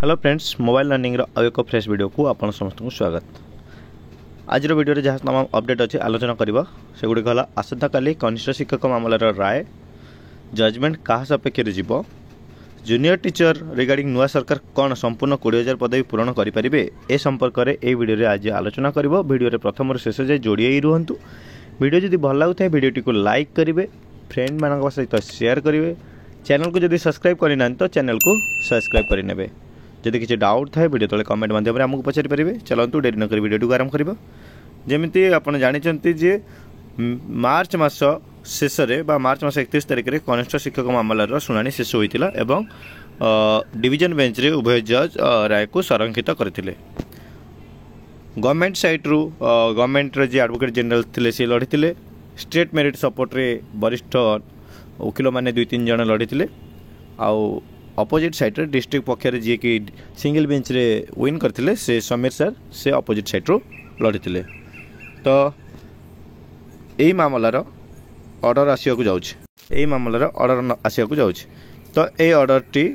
Hello friends, mobile learning आउ एक fresh video को आपन समस्त को स्वागत। आज वीडियो रे जहाँ तमाम अपडेट अच्छे आलोचना करबा सेगुड़ी कहला आसंता काली कनिष्ठ शिक्षक मामलार राय, जजमेंट क्या सपेक्ष जीव, जूनियर टीचर रिगार्डिंग नुआ सरकार कौन संपूर्ण 20,000 पदवी पूरण करें ए संपर्क में यह वीडियो आज आलोचना कर वीडियो प्रथम शेष जाए जोड़ी रुहतु। वीडियो जदि भल लगुता है वीडियो को लाइक करेंगे, फ्रेंड मान सहित शेयर करेंगे, चैनल को जदि सब्सक्राइब करना तो चैनल को सब्सक्राइब करने। जदि किसी डाउट थाए वीडियो तले कमेंट माध्यम आमको पचारि पारे। चलतु डेरी नक वीडियो को आरंभ करवा। जमी आप जानते जे मार्च मास शेष मार्च मास 31 तारिख में कनिष्ठ शिक्षक मामलार शुणाणी शेष होता एवं डिवीजन बेंच रे उभय जज राय को संरक्षित करते। गवर्नमेंट साइड रु गवर्नमेंट जे एडवोकेट जनरल थे सी लड़ी, स्टेट मेरिट सपोर्ट रे वरिष्ठ वकिल मैंने 2-3 जन लड़ी, आउ अपोजिट साइड रे डिस्ट्रिक्ट पक्षर जी कि सिंगल बेंच रे विन करथिले से समीर सर से अपोजिट साइड रो लड़ीथिले। तो यही मामलार ऑर्डर आसिया को जाउछ, यही मामलार ऑर्डर आसिया को जाउछ। तो ए ऑर्डर टी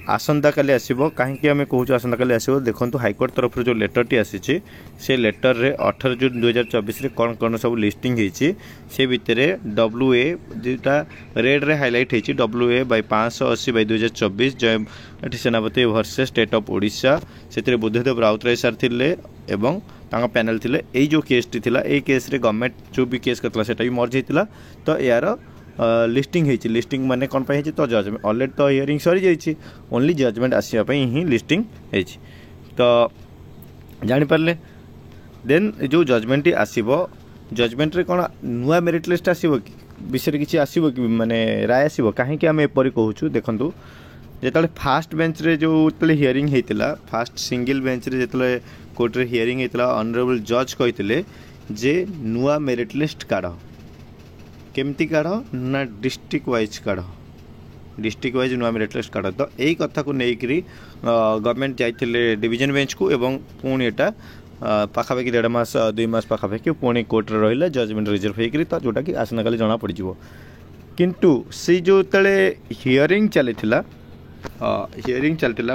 आसंता काली आसीबो। कहीं आम कहूँ आसंता काली आसीबो, देखंतु हाईकोर्ट तरफ जो लेटर टी आसी से लेटर रे 18 जून 2024 रे कौन कौन सब लिस्टिंग होती से भितर WA जोटा रेड रे हाइलाइट होती WA/580/2024 जय सेनापति वर्सेस स्टेट ऑफ ओडिशा से बुद्धदेव राउतराय सर थिले एवं तांका पैनल थिले। एई जो केस टी थिला एई केस रे गवर्नमेंट जो भी केस करतला सेटा भी मर्ज होता। तो यार लिस्टिंग होती, लिस्टिंग माने कौन पाई तो जजमेंट ऑलरेडी तो हियरिंग सरी जाइए, ओनली जजमेंट आसवाई ही लिस्टिंग होती। तो जानीपारे देन जो जजमेंट आसब जजमेंट रे कौन नुआ मेरिट लिस्ट आसब कि विषय किसी आसब कि माने राय आसब। कहीं आम एपरी कहूँ देखूँ जो फास्ट बेंच रे जो हियरिंग होता, फास्ट सिंगल बेंच रे जो कोर्ट रे हियरिंग होता, ऑनरेबल जज कहते जे नुआ मेरिट लिस्ट काढ़ केमती काढ़ ना डिस्ट्रिक्ट वाइज काढ़, डिस्ट्रिक्ट वाइज नुआ मेरिट लिस्ट काढ़। तो यही कथा को लेकर गवर्नमेंट जाइए डिवीजन बेंच को एवं पुणी एटा पाखापाखि 1.5 मास 2 मास पाखापाखि पुणी कोर्ट रे रहिला जजमेंट रिजर्व होकर, तो जोटा कि आसना काली जना पड़ जाव। किंतु से जो तले हियरिंग चलीथिला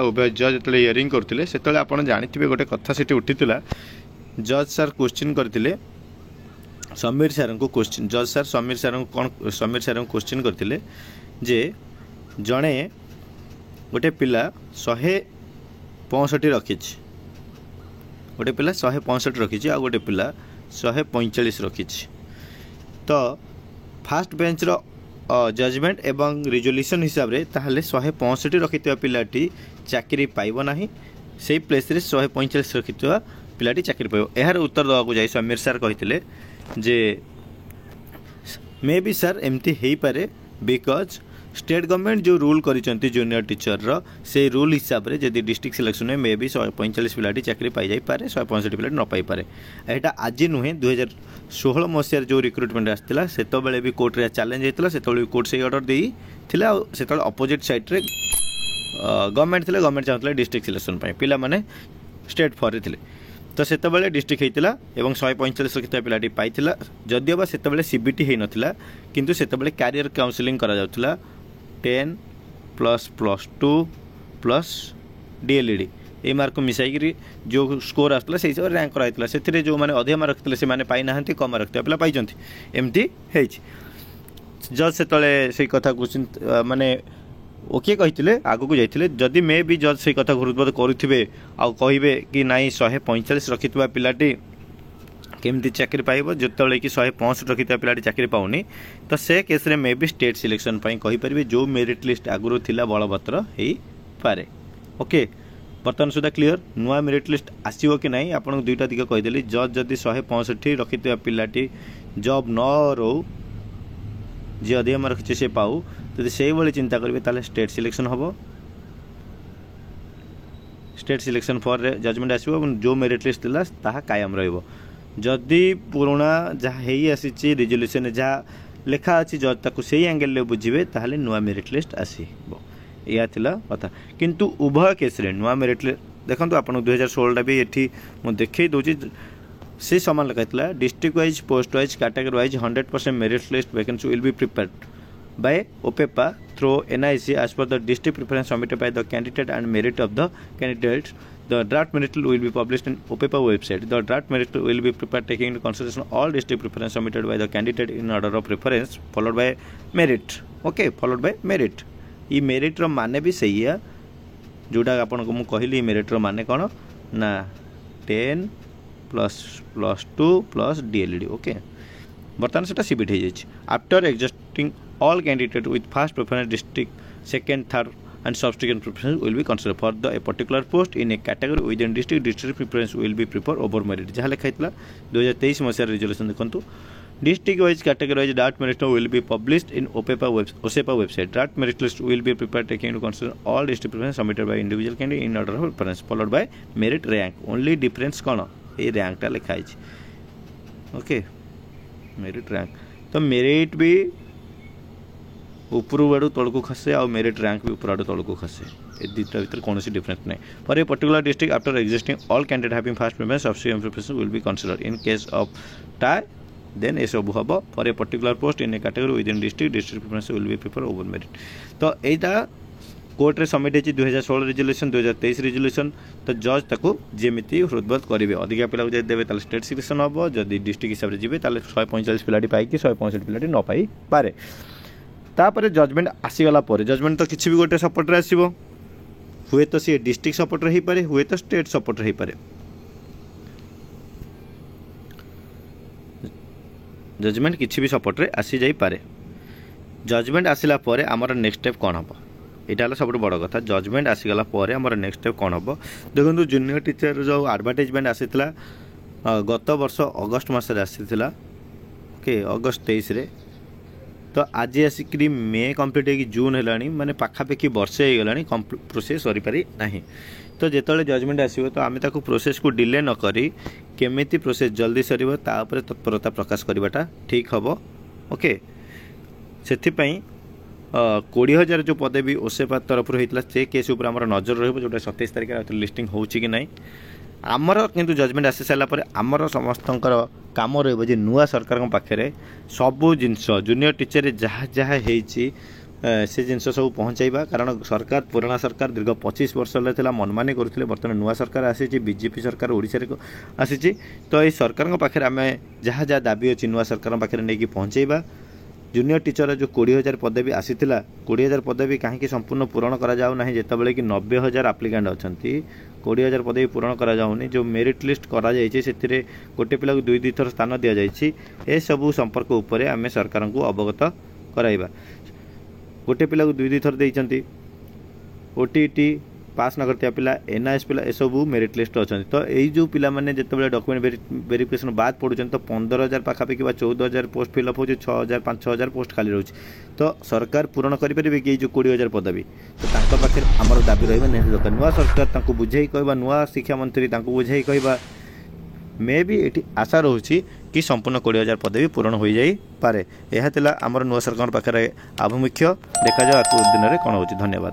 उभय जज जो हियरिंग करते से आप जानते गोटे कथा से उठीला। जज सर क्वेश्चन करते समीर सर को, क्वेश्चन जज सर समीर सर को समीर सर को क्वेश्चन करते जे जड़े गोटे पिला 165 रखी, गोटे पिला 165 रखी आ गोटे पिला 145 रखी। तो फास्ट बेंच रो जजमेंट एवं रिजोल्यूशन हिसाब रे ताहले 165 रखिथिबा पिलाटी चाकरी पाइबो नाही, सेही प्लेस रे 145 रखिथिबा पिलाटी चाकरी पाइबो। एहार उत्तर दवा को जाई समीर सर कहिथिले जे मे बी सर एमती हेई पारे बिकॉज स्टेट गवर्नमेंट जो रूल करिसंती जूनियर टीचर रो से रूल हिसाब रे जदि डिस्ट्रिक्ट सिलेक्शन में मे बी 145 पिलाटी चाकरी पाई जाई पारे, 165 पिलाटी न पाई पारे। एटा आज नुहे 2016 मसीह जो रिक्रुटमेंट आसला सेतो बेले भी कोर्ट रे चैलेंज हेतला, सेतो बेले कोर्ट से ऑर्डर देई थिला, सेतो अपोजिट साइड रे गवर्नमेंट थिले, गवर्नमेंट चाहतले डिस्ट्रिक्ट सिलेक्शन पई पिला माने स्टेट फॉर रे थिले। तो से डिस्ट्रिक्ट होता एवं 145 रखिता पिलाटी पाइला, जदिओ बा सेतबेले सीबीटी हो नथिला, किंतु सेतबेले कैरियर काउंसलिंग करा जाउथला 10 प्लस 2 प्लस डीएलईडी ए मार्क मिसाई जो स्कोर आसला से हिसाब से रैंक कराइला। से जो मैंने अधिक मार्क रखते से पाई ना, कम रखते पिला पाई एमती है। जज से कथा क्वेश्चन माने ओके कहते आगू को जाइए, जदि मे भी जज से कथा गुरुत्व करुवे आउ कहे कि नाई 145 रखिथिबा पिलाटी केमती चाकरी पाइब जोतबेले कि 165 रखिथिबा पिलाटी चाकरी पाउनी, तो से केस रे मे भी स्टेट सिलेक्शन पई कहि परिबे जो मेरिट लिस्ट आगुरो थिला बलवत्र हेई पारे। ओके, बर्तमान सुधा क्लियर नुआ मेरिट लिस्ट आसीबो कि नाही आपन दुईटा दिक कहिदेली। जज जदि 165 रखिथिबा पिलाटी जॉब न रो जे अधिक मार्क रखिছে से पाऊ, जदि सेही भली चिंता करिवे ताले स्टेट सिलेक्शन हबो, स्टेट सिलेक्शन फॉर जजमेंट आसीबो और जो मेरिट लिस्ट थिला ताहा कायम रहइबो। जदि पुराना जहाँ हेई आसीची रिजोल्यूशन जहाँ लेखा अछि जज ताकू सेही एंगल ले बुझिबे ताहले नुआ मेरिट लिस्ट आसीबो। या थिला कथा। किंतु उभय केस रे नुआ मेरिट लिस्ट देखंतु आपन 2016 टा भी एठी मु देखै दोची से समान लिखा district wise post wise category wise 100% merit list vacancy will be prepared by OPEPA through NIC as per the district preference submitted by the candidate and merit of the candidates. The draft merit will be published in OPEPA website. The draft merit will be prepared taking into consideration all district preference submitted by the candidate in order of preference followed by merit. Okay, followed by merit. ये merit रो माने भी सही है जोटा आपन को मु कहली merit रो माने कोन ना 10 ++2 + DLED. ओके बर्तमान सेटा सीबीट हो जाइए. After existing all candidate with first preference district second third and subsequent preference will be considered for the a particular post in a category within district preference will be preferred over merit. जहाँ लिखा है 2023 मसीहार resolution देखो district wise category wise draft merit will be published in OSEPA website. Draft merit list will be prepared taking into consideration all district preference submitted by individual candidate in order of preference followed by merit rank. Only difference कौन ये rank टा लिखा है. Okay merit rank तो merit भी उपरू आड़ू तौक खसे आ merit rank भी ऊपर आड़ू तौक खसे ए दुटा भर कौन डिफरेंस नहीं. For a particular district after existing all candidate having first preference subsequent preference will be considered in case of tie then a सब हम for a particular post in a category within district preference will be prefer over merit. तो यहाँ court रे submit होती 2016 resolution 2023 resolution. तो जज ताको जेमिति हृदबोध करेंगे अधिका पिला जब देवे स्टेट सिलेक्शन हम जदि डिस्ट्रिक्ट हिसाब से जी 145 पिलाटी पाई 165 पिलाटी न पाई पारे. तापर जजमेंट आसीगला जजमेंट तो किसी भी गोटे सपोर्ट रे आसीबो हुए तो सी डिस्ट्रिक्ट सपोर्ट रे ही पारे हुए तो स्टेट सपोर्ट रे ही पारे. जजमेंट किसी भी सपोर्ट रे आसी जाई पारे. जजमेंट आसिला परे हमर नेक्स्ट स्टेप कौन हम यहाँ सब बड़ कथा. जजमेंट आसीगला आमर नेक्स्ट स्टेप कौन हम देखो जूनियर टीचर जो एडवर्टाइजमेंट आसीला गत वर्ष अगस्ट मसरे आसीला ओके अगस्ट 23 रे. तो आज आसिक मे कंप्लीट हो जून है माने पाखापाखि वर्षे हो गला प्रोसेस सरी पारि ना. तो जिते जजमेंट आसो तो आम प्रोसेस को डिले न करी केमिति प्रोसेस जल्दी सर तत्परता प्रकाश करवाटा ठीक हम. ओके से 20,000 जो पदवी ओसेपा तरफ होता से केस उपर आम नजर रोटा 27 तारिख लिस्टिंग हो कि ना. आमर किंतु जजमेंट आसी सारापर आमर समस्त काम रही नुआ सरकार पाखे सबू जिनस जूनियर टीचर जहाँ जहाँ से जिनस सब पहुँचाइबा. कारण सरकार पुराना सरकार दीर्घ 25 वर्ष मनमानी करुले बर्तमान नुआ सरकार आसी बीजेपी सरकार ओडिशा आसी. तो ये सरकार पाखे आम जहाँ जहाँ दाबी अच्छी नुआ सरकार पाखे नहीं पहुँचाइबा. जूनियर टीचर जो 20,000 पदवी आसीथिला 20,000 पदवी कहीं संपूर्ण पूरण करा जाऊ नहीं जितेबाला कि 90,000 आप्लिकांट अच्छा 20,000 पदवी पूरण करा जाऊनी. जो मेरिट लिस्ट करा जायछि सेथिरे गोटे पिला को 2-2 थर स्थान दिया जायछि. ए सबु संपर्क उपरे आमे सरकार को अवगत कराइबा. गोटे पिला को 2-2 थर देइचंती ओटीटी पास न करता पिला एनआईएस पिला ए सब मेरिट लिस्ट अच्छा. तो यही जो पिला माने जितेबाला डॉक्यूमेंट वेरिफिकेशन बाद पड़ुछन तो 15,000 पाखापाखि 14,000 पोस्ट फिलअप हो 6,000-5,000 पोस्ट खाली रोच. तो सरकार पूरण करेंगे कि जो 20,000 पदवी तो पाखे आमर दाबी रहा निहत दरकार. नुआ सरकार बुझे कहवा नुआ शिक्षा मंत्री बुझे कहवा मे भी ये आशा रोचे कि संपूर्ण 20,000 पदवी पूरण हो जाई पारे. यह आमर नुआ सरकार पाखे आभिमुख्य देखा जाओ दिन में कौन हो. धन्यवाद.